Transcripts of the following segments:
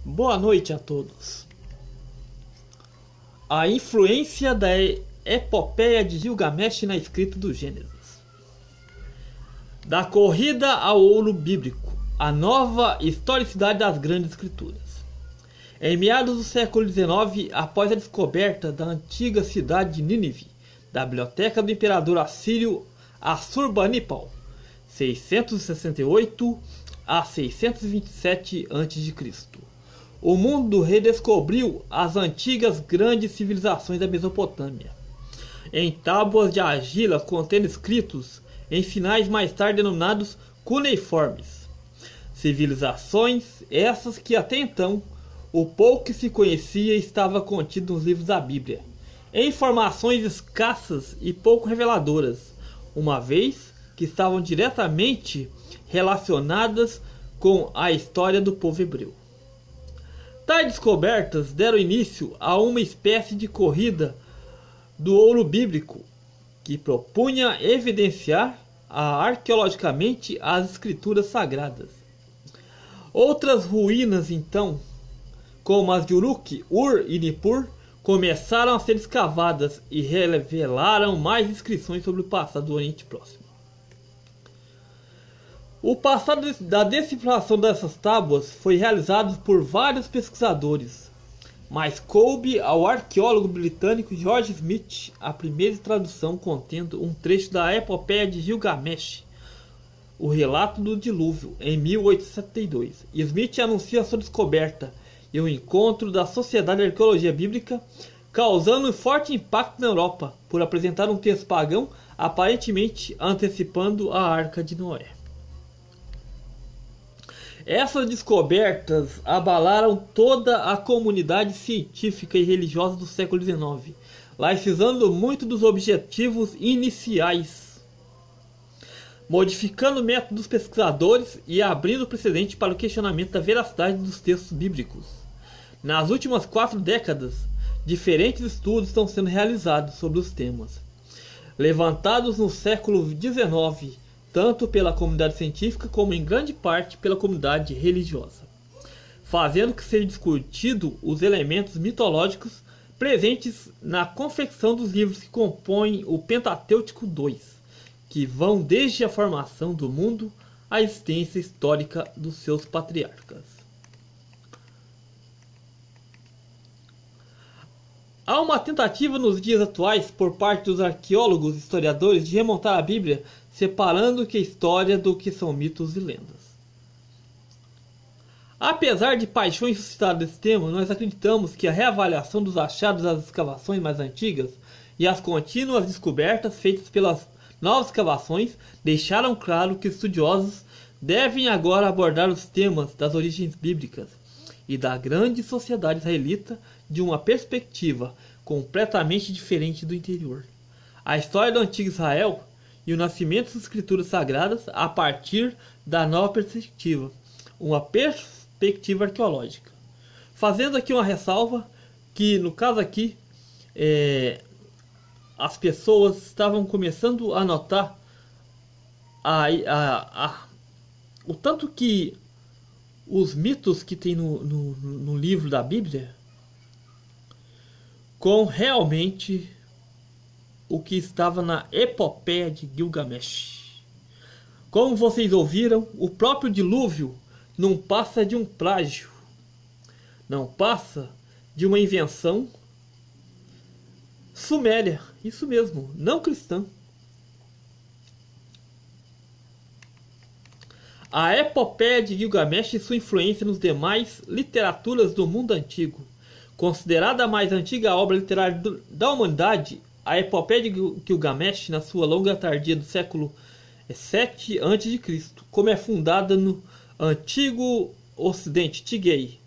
Boa noite a todos. A influência da epopeia de Gilgamesh na escrita do Gênesis. Da corrida ao ouro bíblico, a nova historicidade das grandes escrituras. Em meados do século XIX, após a descoberta da antiga cidade de Nínive, da biblioteca do imperador assírio Assurbanipal, 668 a 627 a.C., o mundo redescobriu as antigas grandes civilizações da Mesopotâmia, em tábuas de argila contendo escritos em sinais mais tarde denominados cuneiformes. Civilizações essas que até então o pouco que se conhecia estava contido nos livros da Bíblia, em informações escassas e pouco reveladoras, uma vez que estavam diretamente relacionadas com a história do povo hebreu. Tais descobertas deram início a uma espécie de corrida do ouro bíblico que propunha evidenciar arqueologicamente as escrituras sagradas. Outras ruínas, então, como as de Uruk, Ur e Nippur, começaram a ser escavadas e revelaram mais inscrições sobre o passado do Oriente Próximo. O passado da decifração dessas tábuas foi realizado por vários pesquisadores, mas coube ao arqueólogo britânico George Smith a primeira tradução contendo um trecho da epopeia de Gilgamesh, o relato do dilúvio, em 1872. Smith anuncia sua descoberta e o encontro da Sociedade de Arqueologia Bíblica, causando um forte impacto na Europa, por apresentar um texto pagão aparentemente antecipando a Arca de Noé. Essas descobertas abalaram toda a comunidade científica e religiosa do século XIX, laicizando muito dos objetivos iniciais, modificando o método dos pesquisadores e abrindo precedente para o questionamento da veracidade dos textos bíblicos. Nas últimas 4 décadas, diferentes estudos estão sendo realizados sobre os temas, levantados no século XIX, tanto pela comunidade científica como em grande parte pela comunidade religiosa, fazendo que seja discutido os elementos mitológicos presentes na confecção dos livros que compõem o Pentateuco II, que vão desde a formação do mundo à existência histórica dos seus patriarcas. Há uma tentativa nos dias atuais por parte dos arqueólogos e historiadores de remontar a Bíblia, separando o que é história do que são mitos e lendas. Apesar de paixões suscitadas nesse tema, nós acreditamos que a reavaliação dos achados das escavações mais antigas e as contínuas descobertas feitas pelas novas escavações deixaram claro que os estudiosos devem agora abordar os temas das origens bíblicas e da grande sociedade israelita de uma perspectiva completamente diferente do interior. A história do antigo Israel e o nascimento das escrituras sagradas a partir da nova perspectiva, uma perspectiva arqueológica. Fazendo aqui uma ressalva que, no caso aqui, as pessoas estavam começando a notar o tanto que os mitos que tem no livro da Bíblia com realmente o que estava na epopeia de Gilgamesh. Como vocês ouviram, o próprio dilúvio não passa de um plágio, não passa de uma invenção suméria, isso mesmo, não cristã. A epopeia de Gilgamesh e sua influência nos demais literaturas do mundo antigo. Considerada a mais antiga obra literária da humanidade, a epopeia de Gilgamesh, na sua longa tardia do século VII a.C., como é fundada no Antigo Ocidente, Tigay,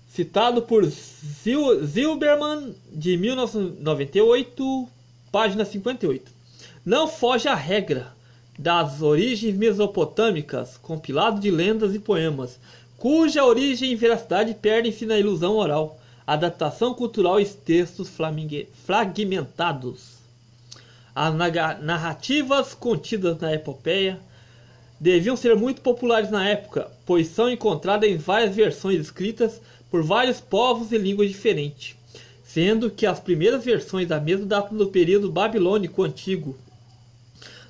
citado por Zilberman, de 1998, página 58. Não foge à regra das origens mesopotâmicas, compilado de lendas e poemas, cuja origem e veracidade perdem-se na ilusão oral, adaptação cultural e textos fragmentados. As narrativas contidas na epopeia deviam ser muito populares na época, pois são encontradas em várias versões escritas por vários povos e línguas diferentes, sendo que as primeiras versões da mesma datam do período babilônico antigo,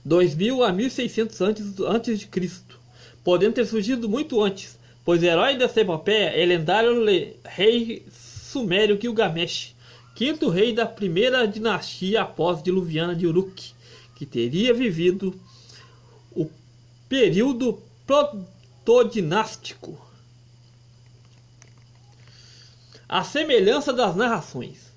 2000 a 1600 antes de Cristo, podendo ter surgido muito antes, pois o herói dessa epopeia é o lendário rei sumério Gilgamesh, quinto rei da primeira dinastia pós-diluviana de Uruk, que teria vivido o período protodinástico. A semelhança das narrações.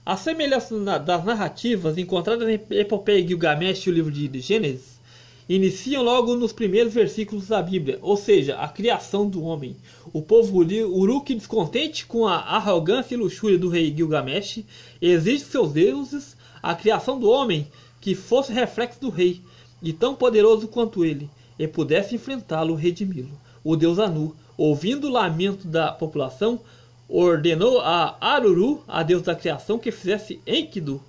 A semelhança das narrativas encontradas em Epopeia Gilgamesh e o livro de Gênesis iniciam logo nos primeiros versículos da Bíblia, ou seja, a criação do homem. O povo Uruk, descontente com a arrogância e luxúria do rei Gilgamesh, exige seus deuses a criação do homem que fosse reflexo do rei, e tão poderoso quanto ele, e pudesse enfrentá-lo, redimi-lo. O deus Anu, ouvindo o lamento da população, ordenou a Aruru, a deusa da criação, que fizesse Enkidu.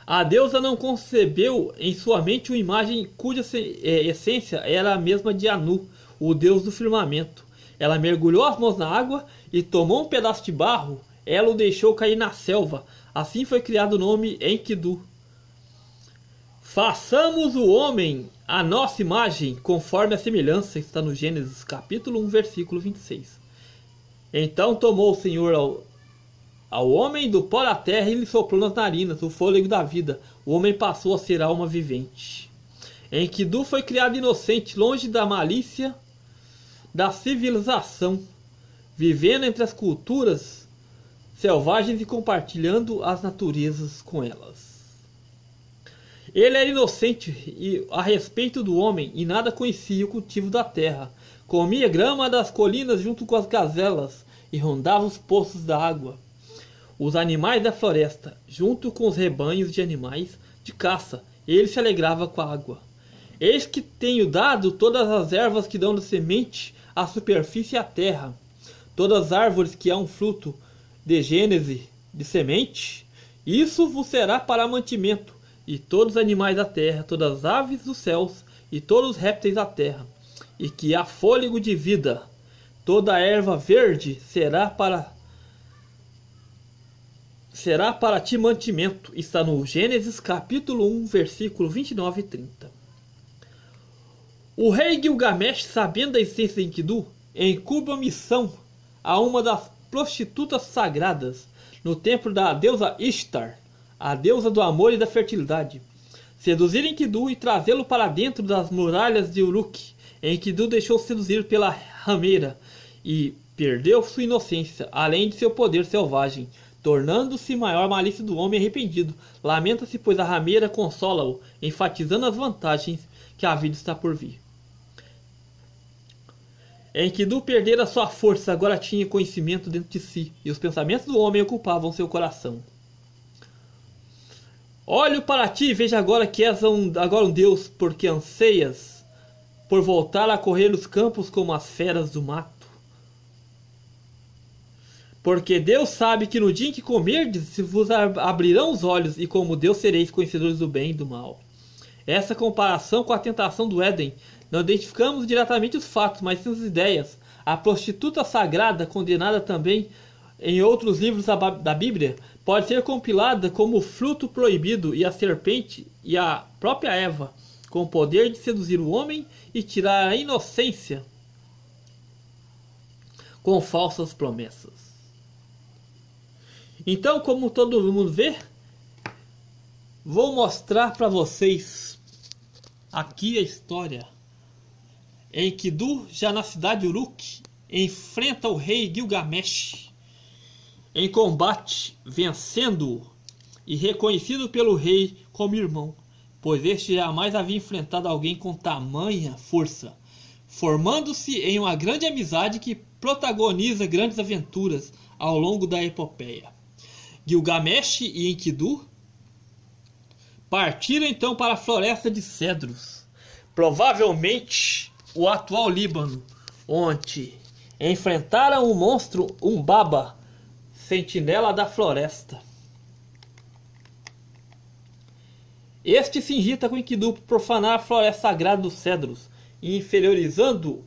A deusa não concebeu em sua mente uma imagem cuja essência era a mesma de Anu, o deus do firmamento. Ela mergulhou as mãos na água e tomou um pedaço de barro. Ela o deixou cair na selva. Assim foi criado o nome Enkidu. Façamos o homem a nossa imagem, conforme a semelhança, está no Gênesis capítulo 1, versículo 26. Então tomou o Senhor ao homem do pó da terra e lhe soprou nas narinas o fôlego da vida. O homem passou a ser alma vivente. Enkidu foi criado inocente, longe da malícia da civilização, vivendo entre as culturas selvagens e compartilhando as naturezas com elas. Ele era inocente a respeito do homem e nada conhecia o cultivo da terra. Comia grama das colinas junto com as gazelas e rondava os poços da água. Os animais da floresta, junto com os rebanhos de animais de caça, ele se alegrava com a água. Eis que tenho dado todas as ervas que dão de semente à superfície e à terra, todas as árvores que há um fruto de gênese de semente, isso vos será para mantimento, e todos os animais da terra, todas as aves dos céus, e todos os répteis da terra, e que há fôlego de vida, toda a erva verde será para ti mantimento. Está no Gênesis capítulo 1, versículo 29 e 30. O rei Gilgamesh, sabendo da existência de Enkidu, incumbe a missão a uma das prostitutas sagradas no templo da deusa Ishtar, a deusa do amor e da fertilidade, seduzir Enkidu e trazê-lo para dentro das muralhas de Uruk. Enkidu deixou seduzir pela rameira e perdeu sua inocência, além de seu poder selvagem, tornando-se maior malícia do homem arrependido. Lamenta-se, pois a rameira consola-o, enfatizando as vantagens que a vida está por vir. Enkidu perdera sua força, agora tinha conhecimento dentro de si, e os pensamentos do homem ocupavam seu coração. Olho para ti e veja agora que és agora um Deus, porque anseias por voltar a correr os campos como as feras do mato. Porque Deus sabe que no dia em que comerdes, se vos abrirão os olhos, e como Deus sereis conhecedores do bem e do mal. Essa comparação com a tentação do Éden, não identificamos diretamente os fatos, mas sim as ideias. A prostituta sagrada, condenada também em outros livros da Bíblia, pode ser compilada como o fruto proibido, e a serpente e a própria Eva, com o poder de seduzir o homem e tirar a inocência com falsas promessas. Então, como todo mundo vê, vou mostrar para vocês aqui a história. Enkidu, já na cidade de Uruk, enfrenta o rei Gilgamesh em combate, vencendo-o e reconhecido pelo rei como irmão, pois este jamais havia enfrentado alguém com tamanha força, formando-se em uma grande amizade que protagoniza grandes aventuras ao longo da epopeia. Gilgamesh e Enkidu partiram então para a floresta de cedros, provavelmente o atual Líbano, onde enfrentaram o monstro Umbaba, sentinela da floresta. Este se irrita com Enkidu por profanar a floresta sagrada dos cedros, inferiorizando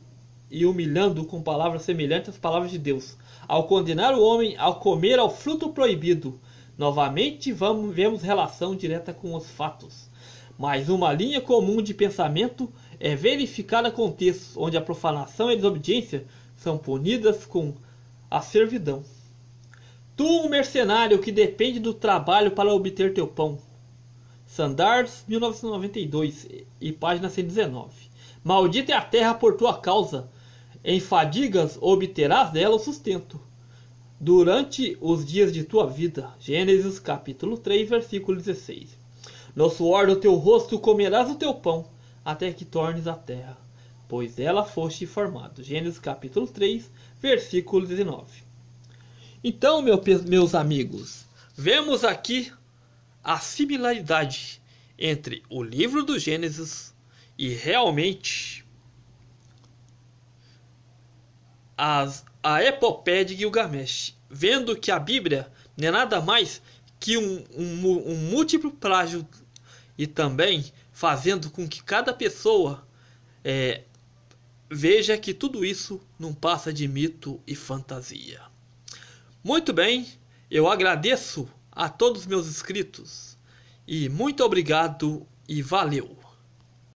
e humilhando com palavras semelhantes às palavras de Deus, ao condenar o homem ao comer ao fruto proibido. Novamente vemos relação direta com os fatos. Mas uma linha comum de pensamento é verificada com textos onde a profanação e a desobediência são punidas com a servidão. Tu, um mercenário que depende do trabalho para obter teu pão. Sandars, 1992, e página 119. Maldita é a terra por tua causa. Em fadigas obterás dela o sustento durante os dias de tua vida. Gênesis capítulo 3, versículo 16. No suor do teu rosto comerás o teu pão, até que tornes a terra, pois dela foste formado. Gênesis capítulo 3, versículo 19. Então, meus amigos, vemos aqui a similaridade entre o livro do Gênesis e realmente a epopeia de Gilgamesh, vendo que a Bíblia não é nada mais que um múltiplo plágio, e também fazendo com que cada pessoa veja que tudo isso não passa de mito e fantasia. Muito bem, eu agradeço a todos os meus inscritos e muito obrigado e valeu!